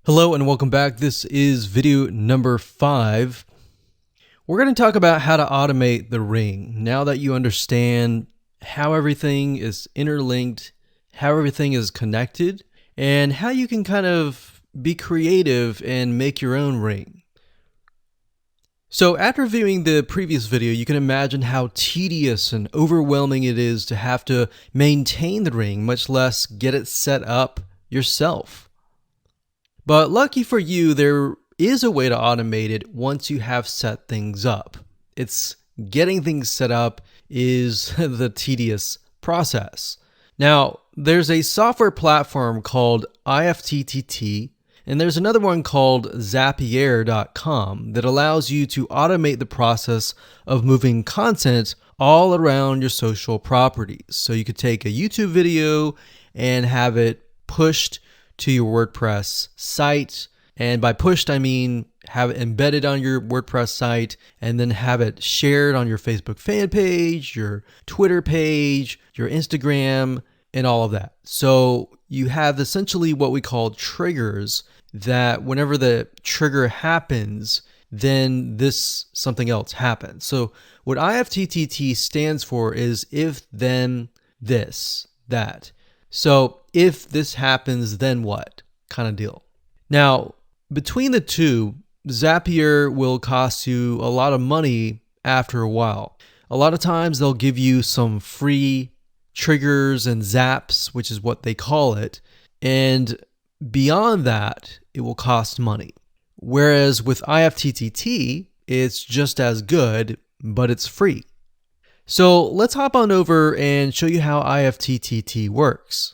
Hello and welcome back. This is video number 5. We're going to talk about how to automate the ring. Now that you understand how everything is interlinked, how everything is connected, and how you can kind of be creative and make your own ring. So after viewing the previous video, you can imagine how tedious and overwhelming it is to have to maintain the ring, much less get it set up yourself. But lucky for you, there is a way to automate it once you have set things up. It's getting things set up is the tedious process. Now, there's a software platform called IFTTT, and there's another one called Zapier.com that allows you to automate the process of moving content all around your social properties. So you could take a YouTube video and have it pushed to your WordPress site. And by pushed, I mean have it embedded on your WordPress site and then have it shared on your Facebook fan page, your Twitter page, your Instagram, and all of that. So you have essentially what we call triggers that whenever the trigger happens, then something else happens. So what IFTTT stands for is if, then, this, that. So if this happens, then what kind of deal. Now, between the two, Zapier will cost you a lot of money after a while. A lot of times they'll give you some free triggers and zaps, which is what they call it. And beyond that, it will cost money. Whereas with IFTTT, it's just as good, but it's free. So let's hop on over and show you how IFTTT works.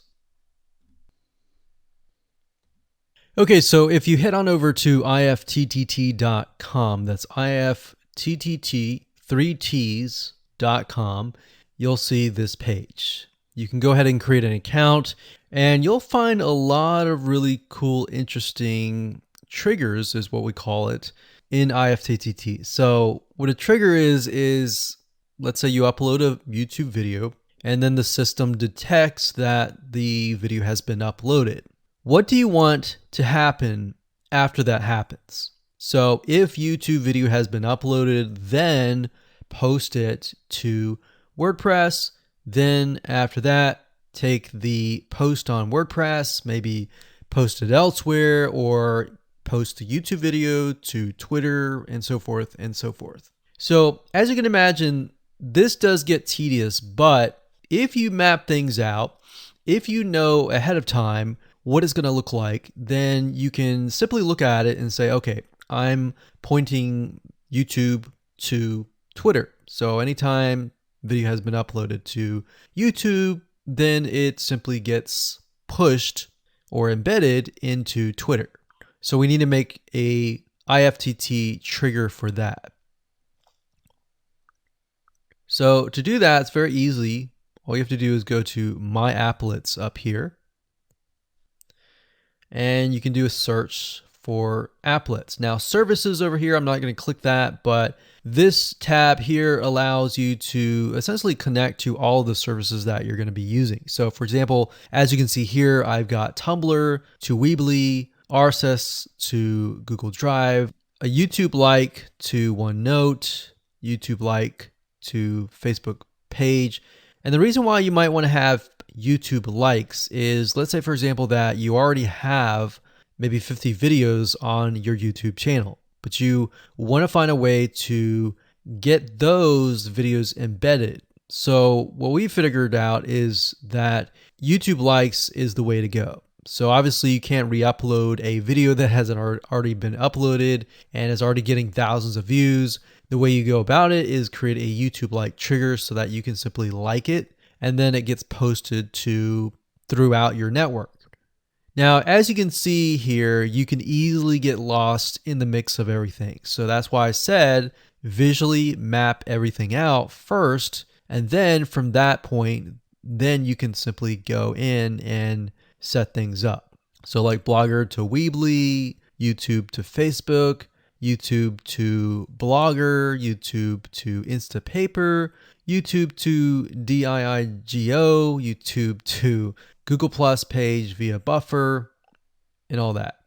Okay, so if you head on over to ifttt.com, that's ifttt3ts.com, you'll see this page. You can go ahead and create an account, and you'll find a lot of really cool, interesting triggers, is what we call it, in IFTTT. So what a trigger is let's say you upload a YouTube video, and then the system detects that the video has been uploaded. What do you want to happen after that happens? So if YouTube video has been uploaded, then post it to WordPress. Then after that, take the post on WordPress, maybe post it elsewhere, or post the YouTube video to Twitter, and so forth and so forth. So as you can imagine, this does get tedious, but if you map things out, if you know ahead of time what it's going to look like, then you can simply look at it and say, okay, I'm pointing YouTube to Twitter. So anytime video has been uploaded to YouTube, then it simply gets pushed or embedded into Twitter. So we need to make a IFTTT trigger for that. So to do that, it's very easy. All you have to do is go to My Applets up here, and you can do a search for applets. Now services over here, I'm not going to click that, but this tab here allows you to essentially connect to all the services that you're going to be using. So for example, as you can see here, I've got Tumblr to Weebly, RSS to Google Drive, a YouTube like to OneNote, YouTube like to Facebook page. And the reason why you might want to have YouTube likes is, let's say for example that you already have maybe 50 videos on your YouTube channel, but you want to find a way to get those videos embedded. So what we figured out is that YouTube likes is the way to go. So obviously you can't re-upload a video that hasn't already been uploaded and is already getting thousands of views. The way you go about it is create a YouTube like trigger so that you can simply like it, and then it gets posted to throughout your network. Now, as you can see here, you can easily get lost in the mix of everything. So that's why I said visually map everything out first, and then from that point, then you can simply go in and set things up. So like Blogger to Weebly, YouTube to Facebook, YouTube to Blogger, YouTube to Instapaper, YouTube to DIIGO, YouTube to Google Plus page via Buffer, and all that.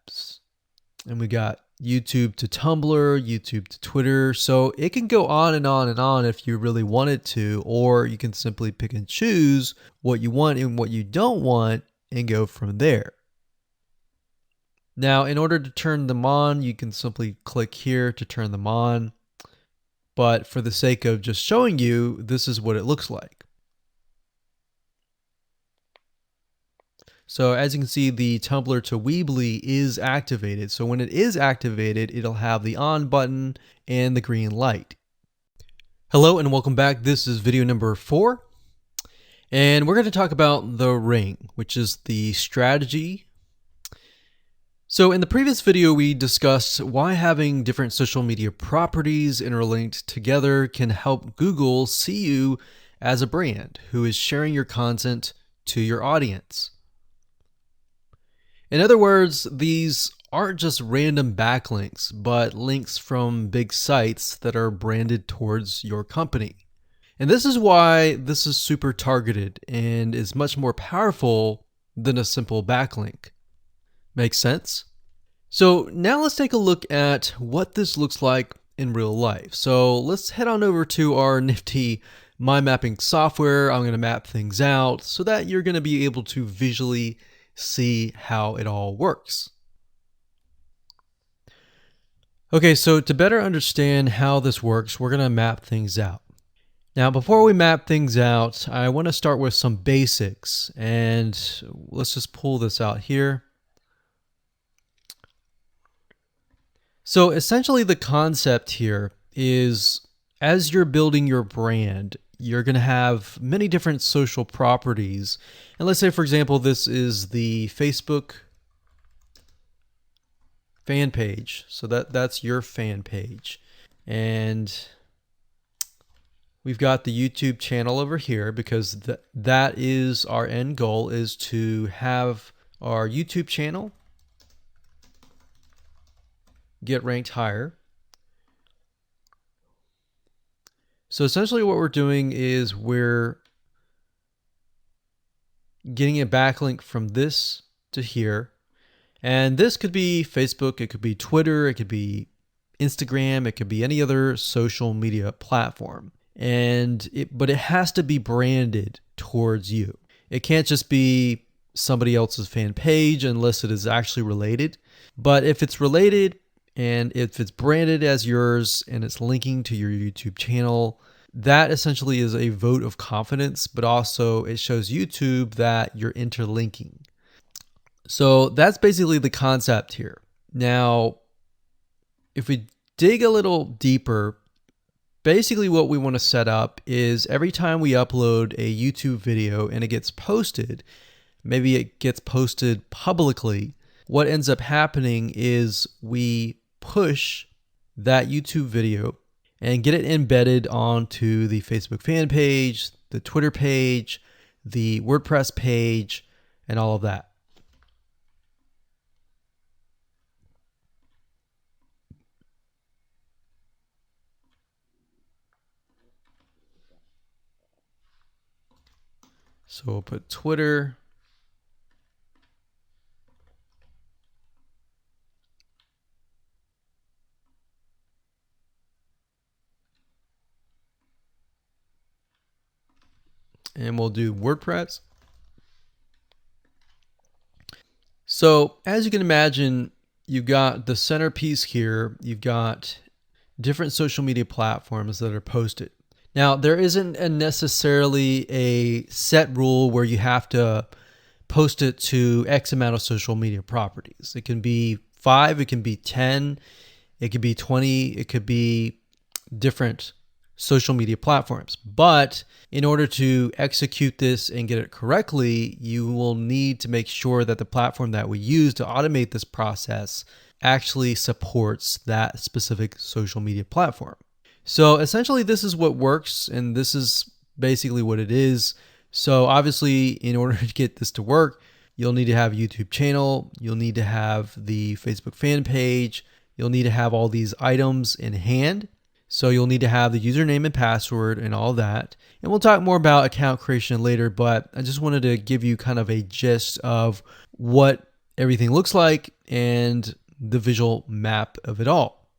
and we got YouTube to Tumblr, YouTube to Twitter. So it can go on and on and on if you really want it to, or you can simply pick and choose what you want and what you don't want and go from there. Now, in order to turn them on, you can simply click here to turn them on. But for the sake of just showing you, this is what it looks like. So as you can see, the Tumblr to Weebly is activated. So when it is activated, it'll have the on button and the green light. Hello and welcome back. This is video number 4. And we're going to talk about the ring, which is the strategy. So in the previous video, we discussed why having different social media properties interlinked together can help Google see you as a brand who is sharing your content to your audience. In other words, these aren't just random backlinks, but links from big sites that are branded towards your company. And this is why this is super targeted and is much more powerful than a simple backlink. Makes sense? So now let's take a look at what this looks like in real life. So let's head on over to our nifty mind mapping software. I'm going to map things out so that you're going to be able to visually see how it all works. Okay, so to better understand how this works, we're going to map things out. Now, before we map things out, I want to start with some basics, and let's just pull this out here. So essentially the concept here is as you're building your brand, you're going to have many different social properties. And let's say, for example, this is the Facebook fan page. So that's your fan page. And we've got the YouTube channel over here because that is our end goal, is to have our YouTube channel get ranked higher. So essentially what we're doing is we're getting a backlink from this to here. And this could be Facebook, it could be Twitter, it could be Instagram, it could be any other social media platform. But it has to be branded towards you. It can't just be somebody else's fan page unless it is actually related. But if it's related, and if it's branded as yours and it's linking to your YouTube channel, that essentially is a vote of confidence, but also it shows YouTube that you're interlinking. So that's basically the concept here. Now, if we dig a little deeper, basically what we want to set up is every time we upload a YouTube video and it gets posted, maybe it gets posted publicly, what ends up happening is we push that YouTube video and get it embedded onto the Facebook fan page, the Twitter page, the WordPress page, and all of that. So we'll put Twitter. And we'll do WordPress. So as you can imagine, you've got the centerpiece here. You've got different social media platforms that are posted. Now, there isn't necessarily a set rule where you have to post it to X amount of social media properties. It can be 5, it can be 10, it could be 20, it could be different social media platforms. But in order to execute this and get it correctly, you will need to make sure that the platform that we use to automate this process actually supports that specific social media platform. So essentially this is what works, and this is basically what it is. So obviously in order to get this to work, you'll need to have a YouTube channel, you'll need to have the Facebook fan page, you'll need to have all these items in hand. So you'll need to have the username and password and all that. And we'll talk more about account creation later, but I just wanted to give you kind of a gist of what everything looks like and the visual map of it all.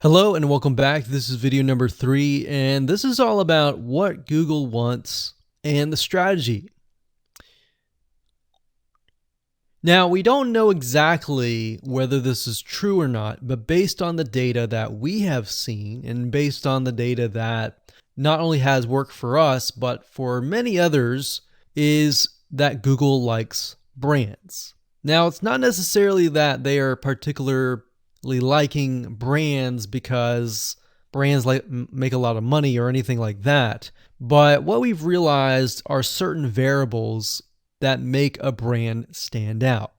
Hello and welcome back. This is video number 3, and this is all about what Google wants and the strategy. Now, we don't know exactly whether this is true or not, but based on the data that we have seen and based on the data that not only has worked for us, but for many others, is that Google likes brands. Now, it's not necessarily that they are particularly liking brands because brands make a lot of money or anything like that. But what we've realized are certain variables that make a brand stand out.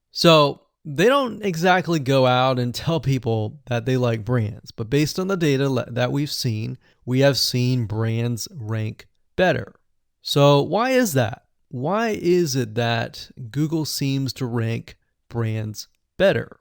So they don't exactly go out and tell people that they like brands, but based on the data that we've seen, we have seen brands rank better. So why is that? Why is it that Google seems to rank brands better?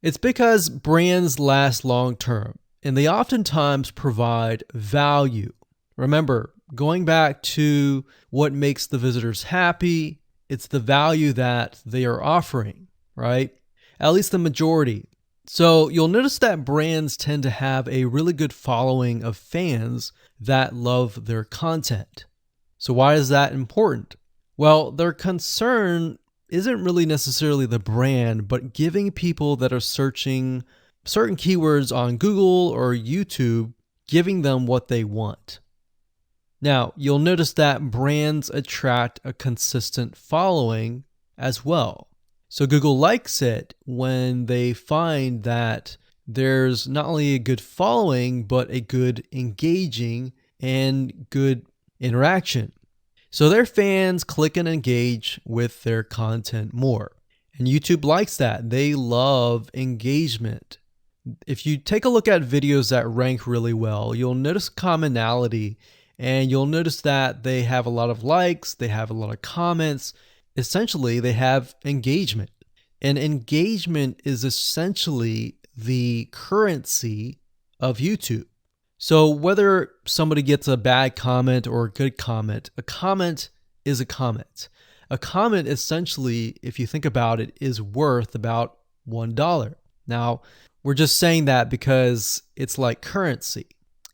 It's because brands last long term, and they oftentimes provide value. Remember, going back to what makes the visitors happy, it's the value that they are offering, right? At least the majority. So you'll notice that brands tend to have a really good following of fans that love their content. So why is that important? Well, their concern isn't really necessarily the brand, but giving people that are searching certain keywords on Google or YouTube, giving them what they want. Now, you'll notice that brands attract a consistent following as well. So Google likes it when they find that there's not only a good following, but a good engaging and good interaction. So their fans click and engage with their content more. And YouTube likes that. They love engagement. If you take a look at videos that rank really well, you'll notice commonality. And you'll notice that they have a lot of likes, they have a lot of comments. Essentially, they have engagement. And engagement is essentially the currency of YouTube. So whether somebody gets a bad comment or a good comment, a comment is a comment. A comment essentially, if you think about it, is worth about $1. Now, we're just saying that because it's like currency,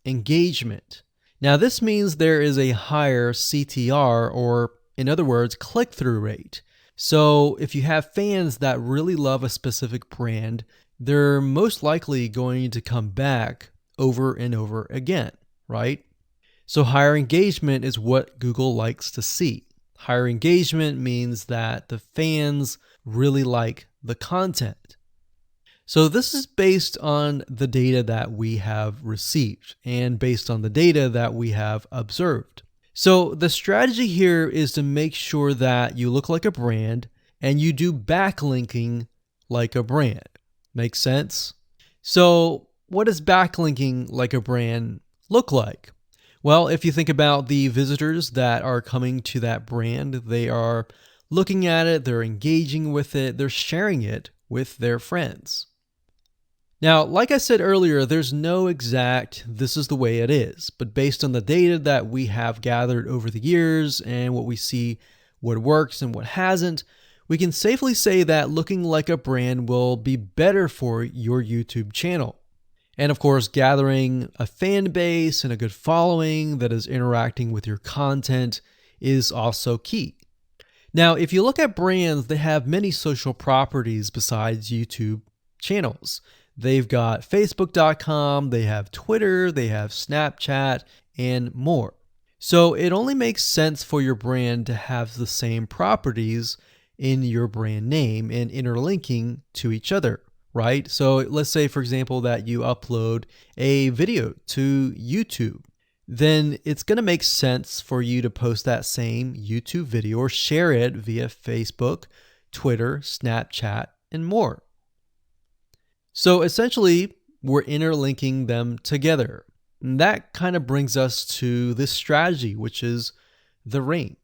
engagement. Now, this means there is a higher CTR, or in other words, click-through rate. So if you have fans that really love a specific brand, they're most likely going to come back over and over again, right? So higher engagement is what Google likes to see. Higher engagement means that the fans really like the content. So this is based on the data that we have received and based on the data that we have observed. So the strategy here is to make sure that you look like a brand and you do backlinking like a brand. Make sense? So what does backlinking like a brand look like? Well, if you think about the visitors that are coming to that brand, they are looking at it, they're engaging with it, they're sharing it with their friends. Now, like I said earlier, there's no exact this is the way it is, but based on the data that we have gathered over the years and what we see what works and what hasn't, we can safely say that looking like a brand will be better for your YouTube channel. And of course, gathering a fan base and a good following that is interacting with your content is also key. Now, if you look at brands, they have many social properties besides YouTube channels. They've got Facebook.com, they have Twitter, they have Snapchat, and more. So it only makes sense for your brand to have the same properties in your brand name and interlinking to each other, right? So let's say, for example, that you upload a video to YouTube. Then it's going to make sense for you to post that same YouTube video or share it via Facebook, Twitter, Snapchat, and more. So essentially, we're interlinking them together. And that kind of brings us to this strategy, which is the ring.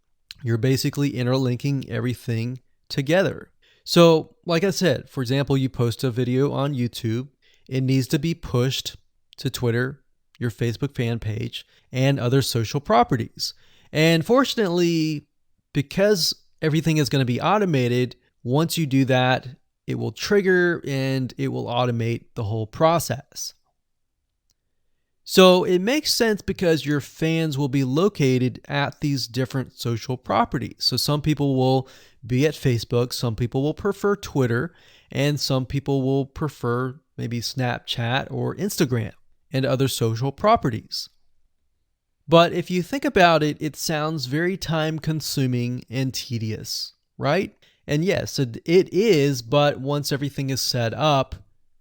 You're basically interlinking everything together. So like I said, for example, you post a video on YouTube, it needs to be pushed to Twitter, your Facebook fan page, and other social properties. And fortunately, because everything is going to be automated, once you do that, it will trigger and it will automate the whole process. So it makes sense because your fans will be located at these different social properties. So some people will be at Facebook, some people will prefer Twitter, and some people will prefer maybe Snapchat or Instagram and other social properties. But if you think about it, it sounds very time consuming and tedious, right? And yes, it is, but once everything is set up,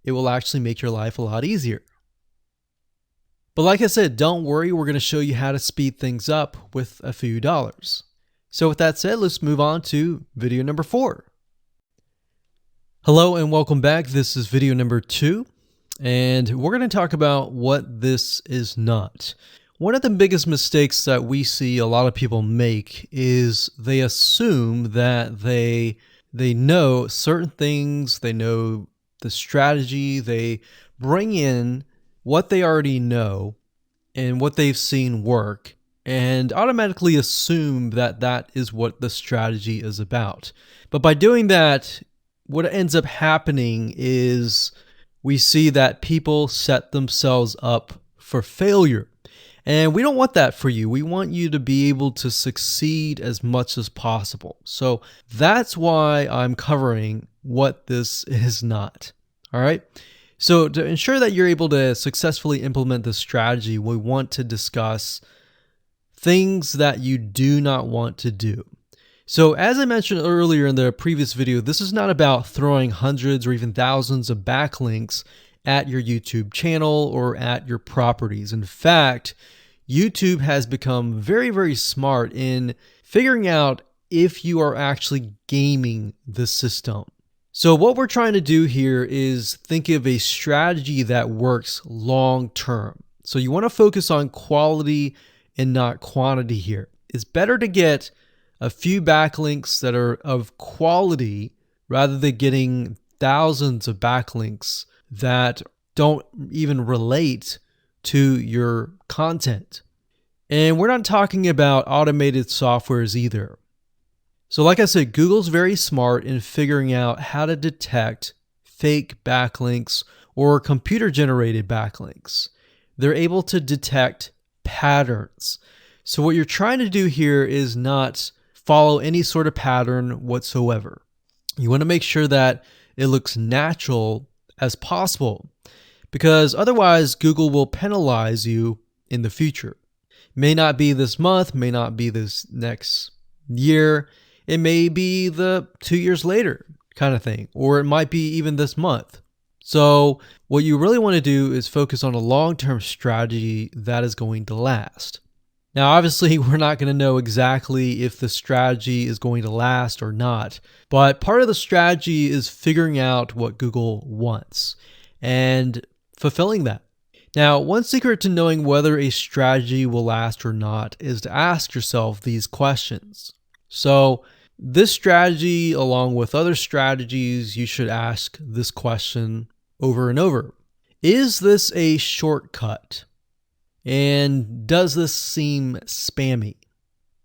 it will actually make your life a lot easier. But like I said, don't worry, we're going to show you how to speed things up with a few dollars. So with that said, let's move on to video number 4. Hello and welcome back. This is video number 2, and we're going to talk about what this is not. One of the biggest mistakes that we see a lot of people make is they assume that they know certain things, they know the strategy, they bring in what they already know and what they've seen work and automatically assume that that is what the strategy is about. But by doing that, what ends up happening is we see that people set themselves up for failure. And we don't want that for you. We want you to be able to succeed as much as possible. So that's why I'm covering what this is not. All right. So to ensure that you're able to successfully implement this strategy, we want to discuss things that you do not want to do. So as I mentioned earlier in the previous video, this is not about throwing hundreds or even thousands of backlinks at your YouTube channel or at your properties. In fact, YouTube has become very, very smart in figuring out if you are actually gaming the system. So what we're trying to do here is think of a strategy that works long term. So you want to focus on quality and not quantity here. It's better to get a few backlinks that are of quality rather than getting thousands of backlinks that don't even relate to your content. And we're not talking about automated softwares either. So like I said, Google's very smart in figuring out how to detect fake backlinks or computer-generated backlinks. They're able to detect patterns. So what you're trying to do here is not follow any sort of pattern whatsoever. You want to make sure that it looks natural as possible, because otherwise Google will penalize you in the future. May not be this month, may not be this next year. It may be the 2 years later kind of thing, or it might be even this month. So what you really want to do is focus on a long-term strategy that is going to last. Now, obviously, we're not going to know exactly if the strategy is going to last or not, but part of the strategy is figuring out what Google wants and fulfilling that. Now, one secret to knowing whether a strategy will last or not is to ask yourself these questions. So this strategy, along with other strategies, you should ask this question over and over. Is this a shortcut? And does this seem spammy?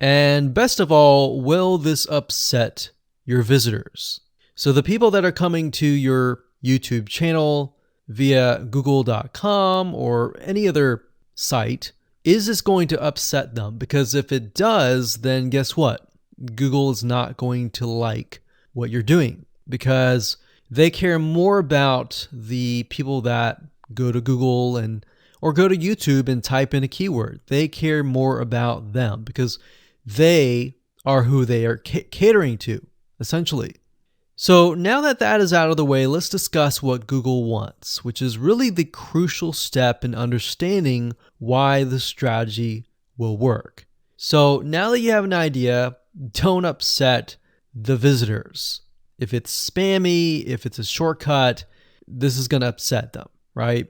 And best of all, will this upset your visitors? So the people that are coming to your YouTube channel via google.com or any other site, is this going to upset them? Because if it does, then guess what? Google is not going to like what you're doing, because they care more about the people that go to Google or go to YouTube and type in a keyword. They care more about them because they are who they are catering to, essentially. So now that that is out of the way, let's discuss what Google wants, which is really the crucial step in understanding why the strategy will work. So now that you have an idea, don't upset the visitors. If it's spammy, if it's a shortcut, this is going to upset them, right?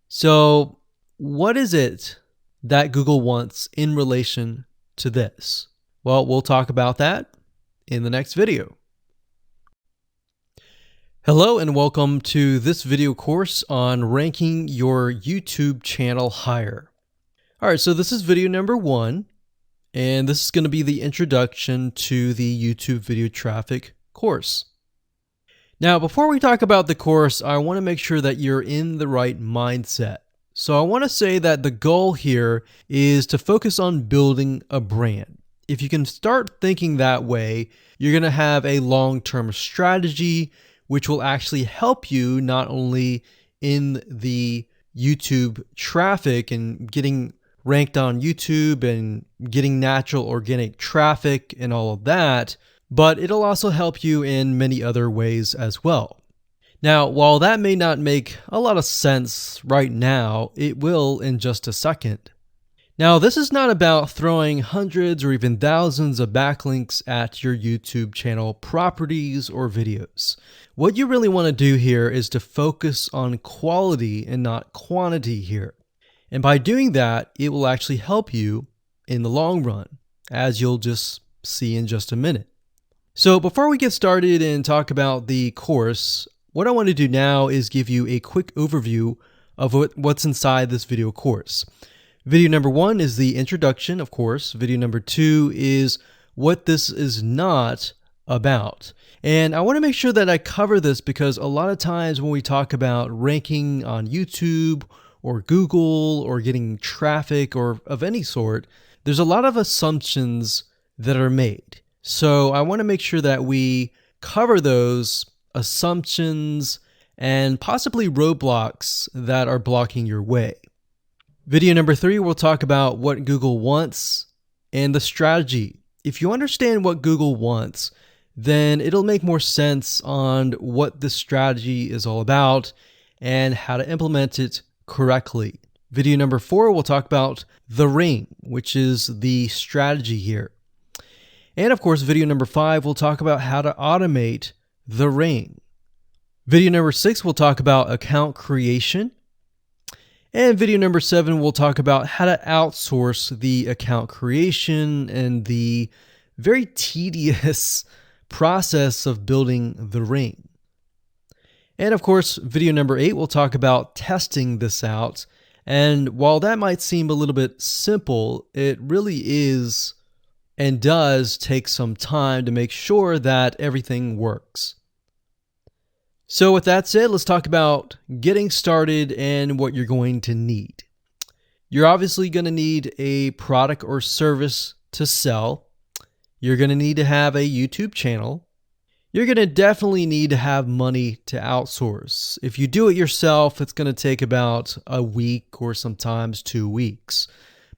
So what is it that Google wants in relation to this? Well, we'll talk about that in the next video. Hello and welcome to this video course on ranking your YouTube channel higher. All right, so this is video number 1, and this is going to be the introduction to the YouTube video traffic course. Now, before we talk about the course, I want to make sure that you're in the right mindset. So I want to say that the goal here is to focus on building a brand. If you can start thinking that way, you're going to have a long-term strategy, which will actually help you not only in the YouTube traffic and getting ranked on YouTube and getting natural organic traffic and all of that, but it'll also help you in many other ways as well. Now, while that may not make a lot of sense right now, it will in just a second. Now, this is not about throwing hundreds or even thousands of backlinks at your YouTube channel properties or videos. What you really want to do here is to focus on quality and not quantity here. And by doing that, it will actually help you in the long run, as you'll just see in just a minute. So before we get started and talk about the course, what I want to do now is give you a quick overview of what's inside this video course. Video number 1 is the introduction, of course. Video number 2 is what this is not about. And I want to make sure that I cover this because a lot of times when we talk about ranking on YouTube or Google or getting traffic or of any sort, there's a lot of assumptions that are made. So I want to make sure that we cover those assumptions and possibly roadblocks that are blocking your way. Video number 3, we'll talk about what Google wants and the strategy. If you understand what Google wants, then it'll make more sense on what the strategy is all about and how to implement it correctly. Video number 4, we'll talk about the ring, which is the strategy here. And of course, video number 5, we'll talk about how to automate the ring. Video number 6, we'll talk about account creation. And video number 7, we'll talk about how to outsource the account creation and the very tedious process of building the ring. And of course, video number 8, we'll talk about testing this out. And while that might seem a little bit simple, it really is and does take some time to make sure that everything works. So with that said, let's talk about getting started and what you're going to need. You're obviously going to need a product or service to sell. You're going to need to have a YouTube channel. You're going to definitely need to have money to outsource. If you do it yourself, it's going to take about a week or sometimes 2 weeks.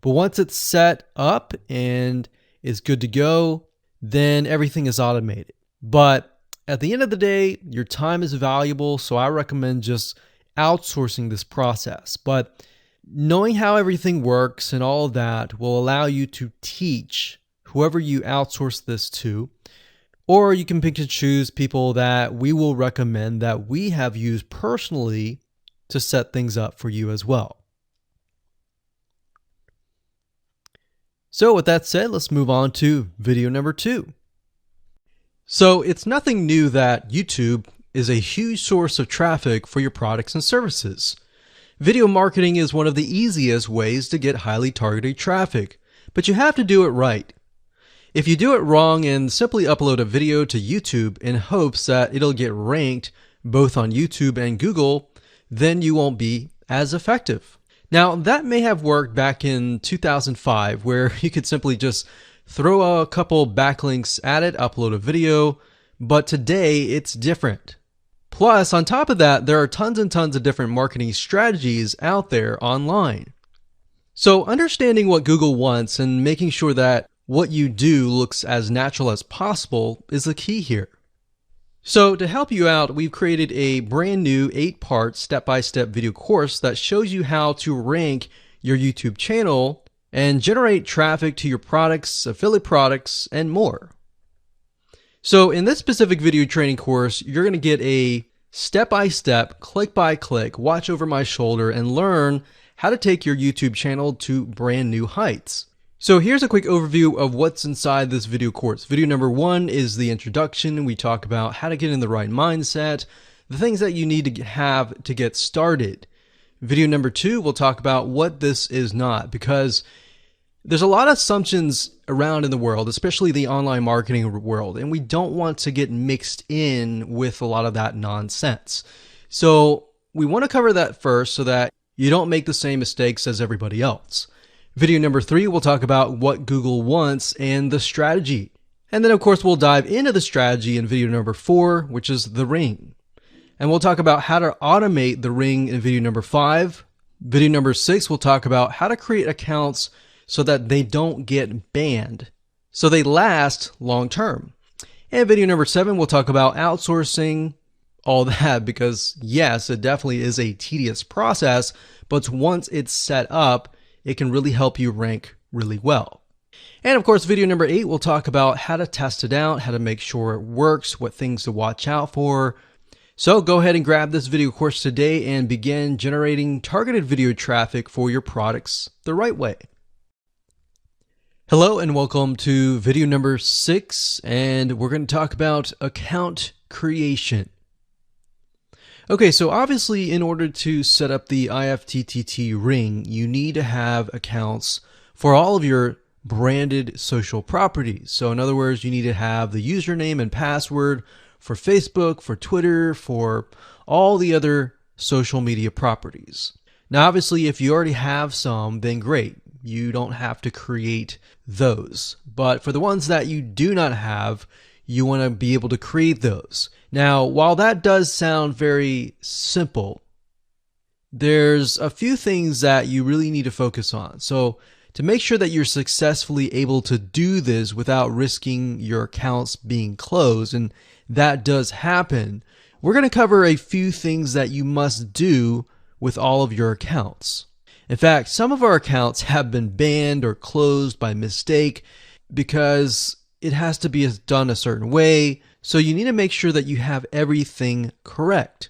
But once it's set up and is good to go, then everything is automated. But at the end of the day, your time is valuable, so I recommend just outsourcing this process. But knowing how everything works and all of that will allow you to teach whoever you outsource this to, or you can pick and choose people that we will recommend that we have used personally to set things up for you as well. So with that said, let's move on to video number 2. So it's nothing new that YouTube is a huge source of traffic for your products and services. Video marketing is one of the easiest ways to get highly targeted traffic, but you have to do it right. If you do it wrong and simply upload a video to YouTube in hopes that it'll get ranked both on YouTube and Google, then you won't be as effective. Now, that may have worked back in 2005, where you could simply just throw a couple backlinks at it, upload a video, but today it's different. Plus, on top of that, there are tons and tons of different marketing strategies out there online. So understanding what Google wants and making sure that what you do looks as natural as possible is the key here. So to help you out, we've created a brand new 8-part step-by-step video course that shows you how to rank your YouTube channel and generate traffic to your products, affiliate products, and more. So in this specific video training course, you're going to get a step-by-step, click-by-click, watch over my shoulder and learn how to take your YouTube channel to brand new heights. So here's a quick overview of what's inside this video course. Video number 1 is the introduction. We talk about how to get in the right mindset, the things that you need to have to get started. Video number 2, we'll talk about what this is not, because There's a lot of assumptions around in the world, especially the online marketing world, and we don't want to get mixed in with a lot of that nonsense. So we want to cover that first so that you don't make the same mistakes as everybody else. Video number 3, we'll talk about what Google wants and the strategy. And then of course we'll dive into the strategy in video number 4, which is the ring. And we'll talk about how to automate the ring in video number 5. Video number 6, we'll talk about how to create accounts so that they don't get banned, so they last long term. And video number 7, we'll talk about outsourcing, all that, because yes, it definitely is a tedious process, but once it's set up, it can really help you rank really well. And of course, video number 8, we'll talk about how to test it out, how to make sure it works, what things to watch out for. So go ahead and grab this video course today and begin generating targeted video traffic for your products the right way. Hello and welcome to video number 6, and we're going to talk about account creation. Okay, so obviously in order to set up the IFTTT ring, you need to have accounts for all of your branded social properties. So in other words, you need to have the username and password for Facebook, for Twitter, for all the other social media properties. Now, obviously, if you already have some, then great. You don't have to create those. But for the ones that you do not have, you want to be able to create those. Now, while that does sound very simple, there's a few things that you really need to focus on. So to make sure that you're successfully able to do this without risking your accounts being closed, and that does happen, we're going to cover a few things that you must do with all of your accounts. In fact, some of our accounts have been banned or closed by mistake because it has to be done a certain way. So you need to make sure that you have everything correct.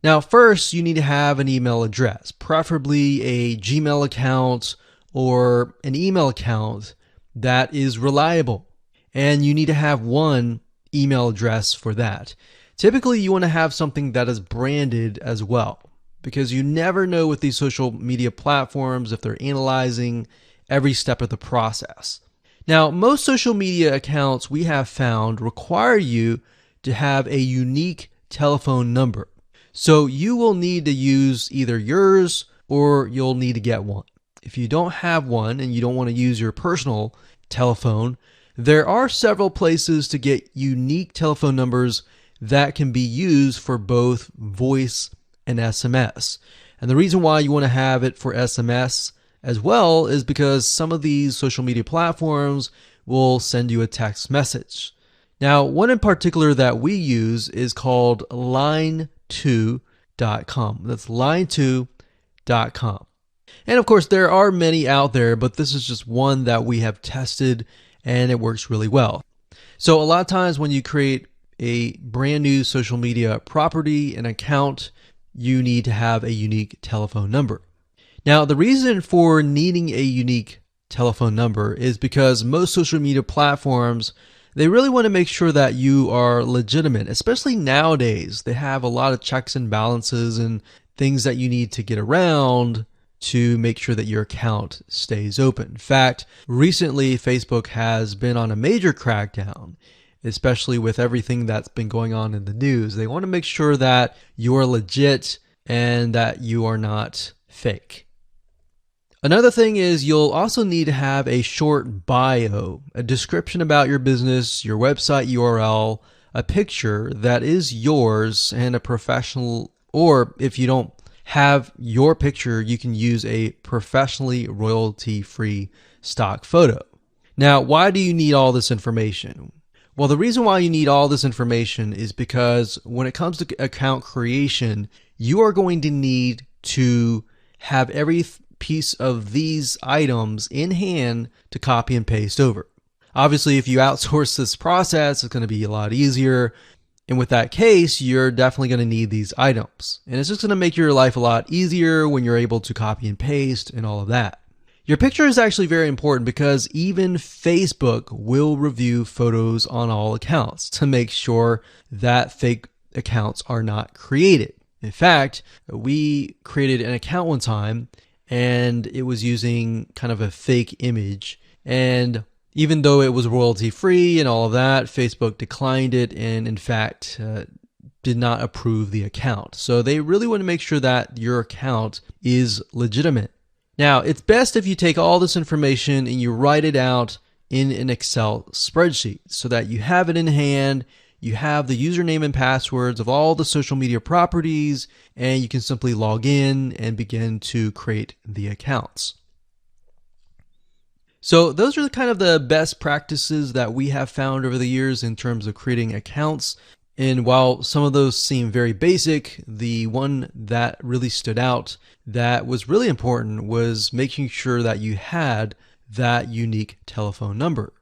Now, first, you need to have an email address, preferably a Gmail account or an email account that is reliable. And you need to have one email address for that. Typically, you want to have something that is branded as well, because you never know with these social media platforms if they're analyzing every step of the process. Now, most social media accounts we have found require you to have a unique telephone number. So you will need to use either yours or you'll need to get one. If you don't have one and you don't want to use your personal telephone, there are several places to get unique telephone numbers that can be used for both voice and SMS. And the reason why you want to have it for SMS as well is because some of these social media platforms will send you a text message. Now, one in particular that we use is called line2.com. That's line2.com. And of course, there are many out there, but this is just one that we have tested and it works really well. So a lot of times when you create a brand new social media property, an account, you need to have a unique telephone number. Now, the reason for needing a unique telephone number is because most social media platforms, they really want to make sure that you are legitimate, especially nowadays. They have a lot of checks and balances and things that you need to get around to make sure that your account stays open. In fact, recently Facebook has been on a major crackdown, especially with everything that's been going on in the news. They want to make sure that you are legit and that you are not fake. Another thing is you'll also need to have a short bio, a description about your business, your website URL, a picture that is yours, and a professional, or if you don't have your picture, you can use a professionally royalty-free stock photo. Now, why do you need all this information? Well, the reason why you need all this information is because when it comes to account creation, you are going to need to have every piece of these items in hand to copy and paste over. Obviously, if you outsource this process, it's going to be a lot easier. And with that case, you're definitely going to need these items. And it's just going to make your life a lot easier when you're able to copy and paste and all of that. Your picture is actually very important because even Facebook will review photos on all accounts to make sure that fake accounts are not created. In fact, we created an account one time and it was using kind of a fake image And even though it was royalty free and all of that, Facebook declined it and in fact did not approve the account. So they really want to make sure that your account is legitimate. Now, it's best if you take all this information and you write it out in an Excel spreadsheet so that you have it in hand, you have the username and passwords of all the social media properties, and you can simply log in and begin to create the accounts. So those are kind of the best practices that we have found over the years in terms of creating accounts. And while some of those seem very basic, the one that really stood out that was really important was making sure that you had that unique telephone number.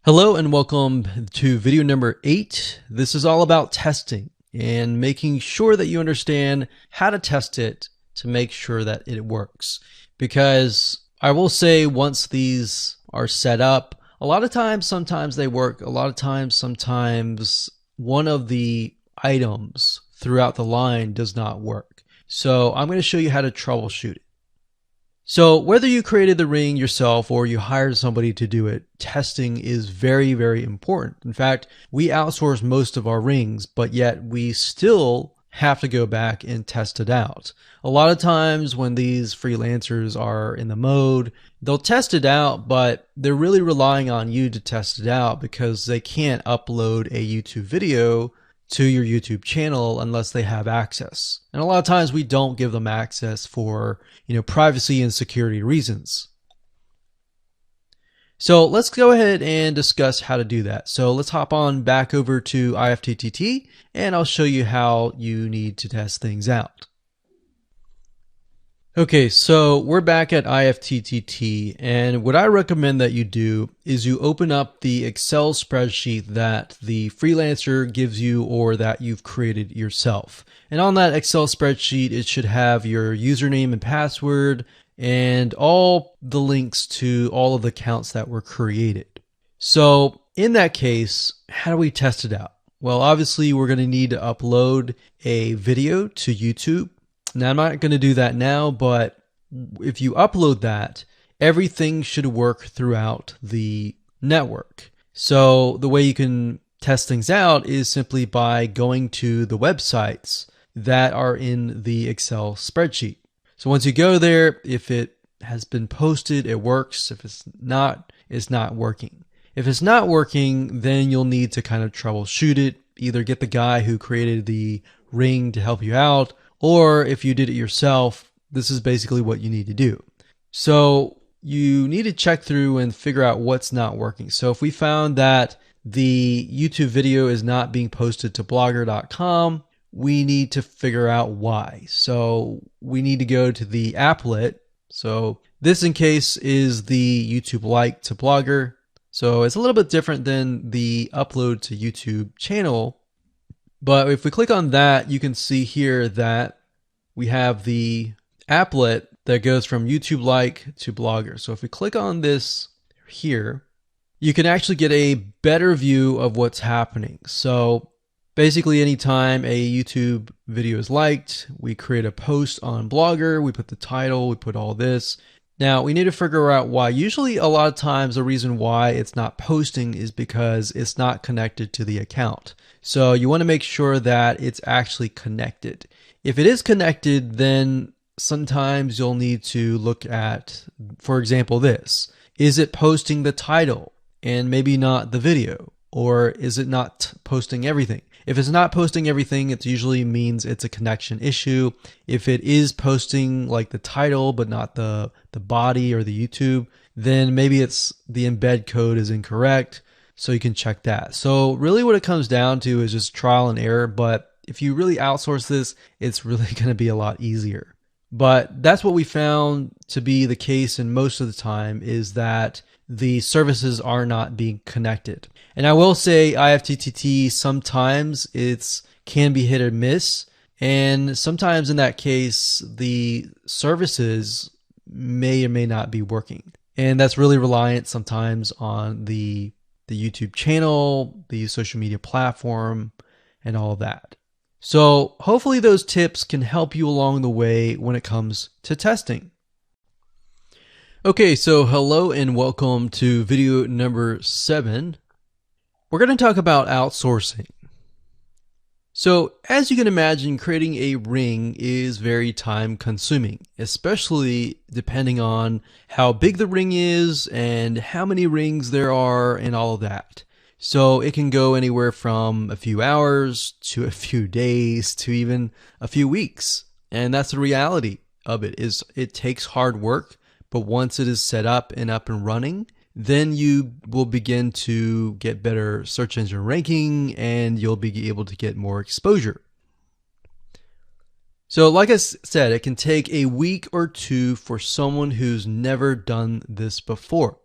Hello and welcome to video number 8. This is all about testing and making sure that you understand how to test it to make sure that it works. Because I will say once these are set up, a lot of times, sometimes they work. A lot of times, sometimes one of the items throughout the line does not work. So I'm going to show you how to troubleshoot it. So whether you created the ring yourself or you hired somebody to do it, testing is very, very important. In fact, we outsource most of our rings, but yet we still have to go back and test it out. A lot of times when these freelancers are in the mode, they'll test it out, but they're really relying on you to test it out because they can't upload a YouTube video to your YouTube channel unless they have access. And a lot of times we don't give them access for, privacy and security reasons. So let's go ahead and discuss how to do that. So let's hop on back over to IFTTT and I'll show you how you need to test things out. Okay, so we're back at IFTTT, and what I recommend that you do is you open up the Excel spreadsheet that the freelancer gives you or that you've created yourself. And on that Excel spreadsheet, it should have your username and password and all the links to all of the accounts that were created. So in that case, how do we test it out? Well, obviously we're going to need to upload a video to YouTube. Now, I'm not going to do that now, but if you upload that, everything should work throughout the network. So the way you can test things out is simply by going to the websites that are in the Excel spreadsheet. So once you go there, if it has been posted, it works. If it's not working. If it's not working, then you'll need to kind of troubleshoot it. Either get the guy who created the ring to help you out, or if you did it yourself, this is basically what you need to do. So you need to check through and figure out what's not working. So if we found that the YouTube video is not being posted to blogger.com, we need to figure out why. So we need to go to the applet. So this in case is the YouTube like to Blogger. So it's a little bit different than the upload to YouTube channel. But if we click on that, you can see here that we have the applet that goes from YouTube like to Blogger. So if we click on this here, you can actually get a better view of what's happening. So basically anytime a YouTube video is liked, we create a post on Blogger, we put the title, we put all this. Now we need to figure out why. Usually a lot of times the reason why it's not posting is because it's not connected to the account. So you want to make sure that it's actually connected. If it is connected, then sometimes you'll need to look at, for example, this. Is it posting the title and maybe not the video? Or is it not posting everything? If it's not posting everything, it usually means it's a connection issue. If it is posting like the title but not the body or the YouTube, then maybe it's the embed code is incorrect. So you can check that. So really what it comes down to is just trial and error. But if you really outsource this, it's really going to be a lot easier. But that's what we found to be the case in most of the time, is that the services are not being connected. And I will say IFTTT, sometimes it's can be hit or miss. And sometimes in that case, the services may or may not be working. And that's really reliant sometimes on the YouTube channel, the social media platform, and all of that. So hopefully those tips can help you along the way when it comes to testing. Okay, so hello and welcome to video number 7. We're going to talk about outsourcing. So, as you can imagine, creating a ring is very time consuming, especially depending on how big the ring is and how many rings there are and all of that. So, it can go anywhere from a few hours to a few days to even a few weeks. And that's the reality of it, is it takes hard work, but once it is set up and running, then you will begin to get better search engine ranking and you'll be able to get more exposure. So like I said, it can take a week or two for someone who's never done this before.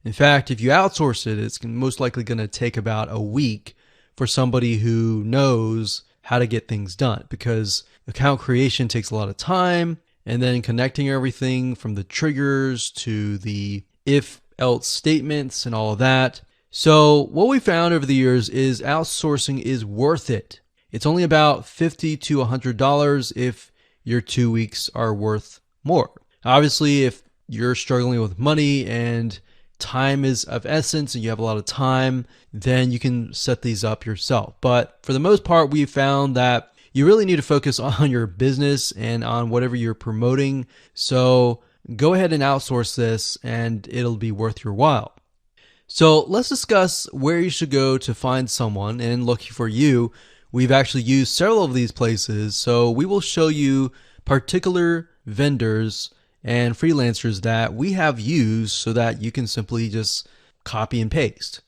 In fact, if you outsource it, it's most likely going to take about a week for somebody who knows how to get things done, because account creation takes a lot of time, and then connecting everything from the triggers to the if else statements and all of that. So what we found over the years is outsourcing is worth it. It's only about $50 to $100 if your 2 weeks are worth more. Obviously, if you're struggling with money and time is of essence and you have a lot of time, then you can set these up yourself. But for the most part, we found that you really need to focus on your business and on whatever you're promoting. So go ahead and outsource this and it'll be worth your while. So let's discuss where you should go to find someone. And lucky for you, we've actually used several of these places. So we will show you particular vendors and freelancers that we have used so that you can simply just copy and paste.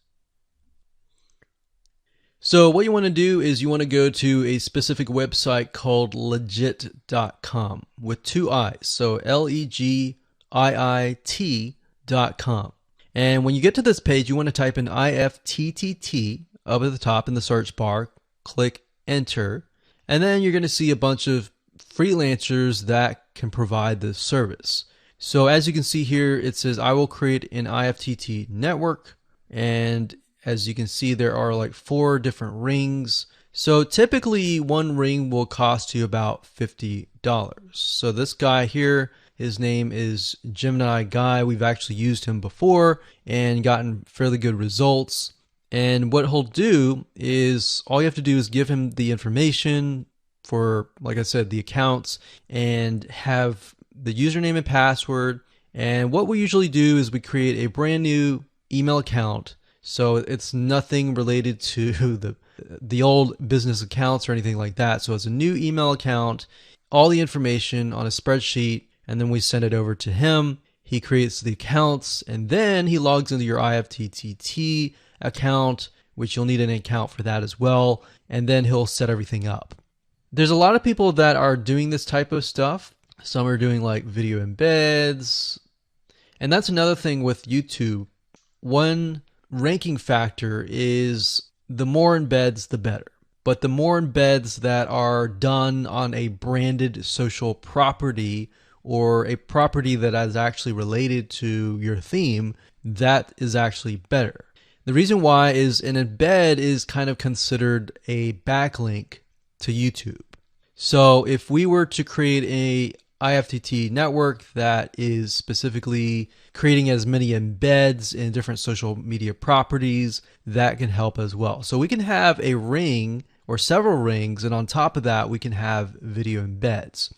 So what you want to do is you want to go to a specific website called legit.com with 2 I's. So LEGIIT.com. And when you get to this page, you want to type in IFTTT up at the top in the search bar, click enter, and then you're going to see a bunch of freelancers that can provide this service. So as you can see here, it says I will create an IFTT network, and as you can see, there are like 4 different rings. So typically one ring will cost you about $50. So this guy here, his name is Gemini Guy. We've actually used him before and gotten fairly good results. And what he'll do is all you have to do is give him the information for, like I said, the accounts, and have the username and password. And what we usually do is we create a brand new email account. So it's nothing related to the old business accounts or anything like that. So it's a new email account, all the information on a spreadsheet, and then we send it over to him. He creates the accounts, and then he logs into your IFTTT account, which you'll need an account for that as well, and then he'll set everything up. There's a lot of people that are doing this type of stuff. Some are doing like video embeds, and that's another thing with YouTube. One ranking factor is the more embeds, the better. But the more embeds that are done on a branded social property or a property that is actually related to your theme, that is actually better. The reason why is an embed is kind of considered a backlink to YouTube. So if we were to create a IFTT network that is specifically creating as many embeds in different social media properties, that can help as well. So we can have a ring or several rings, and on top of that, we can have video embeds.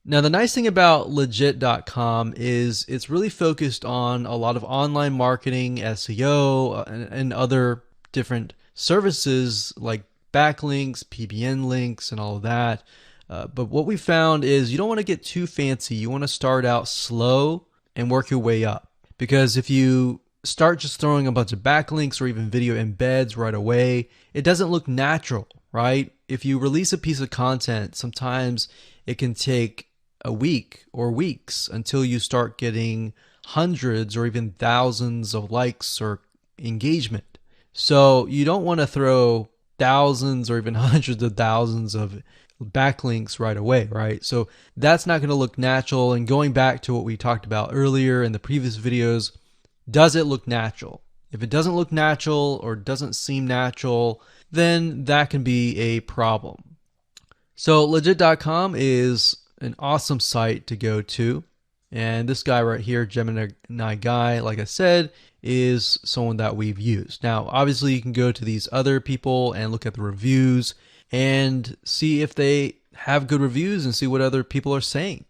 Now, the nice thing about legit.com is it's really focused on a lot of online marketing, SEO, and other different services like backlinks, PBN links, and all of that. But what we found is you don't want to get too fancy. You want to start out slow and work your way up. Because if you start just throwing a bunch of backlinks or even video embeds right away, it doesn't look natural, right? If you release a piece of content, sometimes it can take a week or weeks until you start getting hundreds or even thousands of likes or engagement. So you don't want to throw thousands or even hundreds of thousands of backlinks right away, right? So that's not going to look natural. And going back to what we talked about earlier in the previous videos, does it look natural? If it doesn't look natural or doesn't seem natural, then that can be a problem. So legit.com is an awesome site to go to. And this guy right here, Gemini Guy, like I said, is someone that we've used. Now, obviously, you can go to these other people and look at the reviews and see if they have good reviews and see what other people are saying.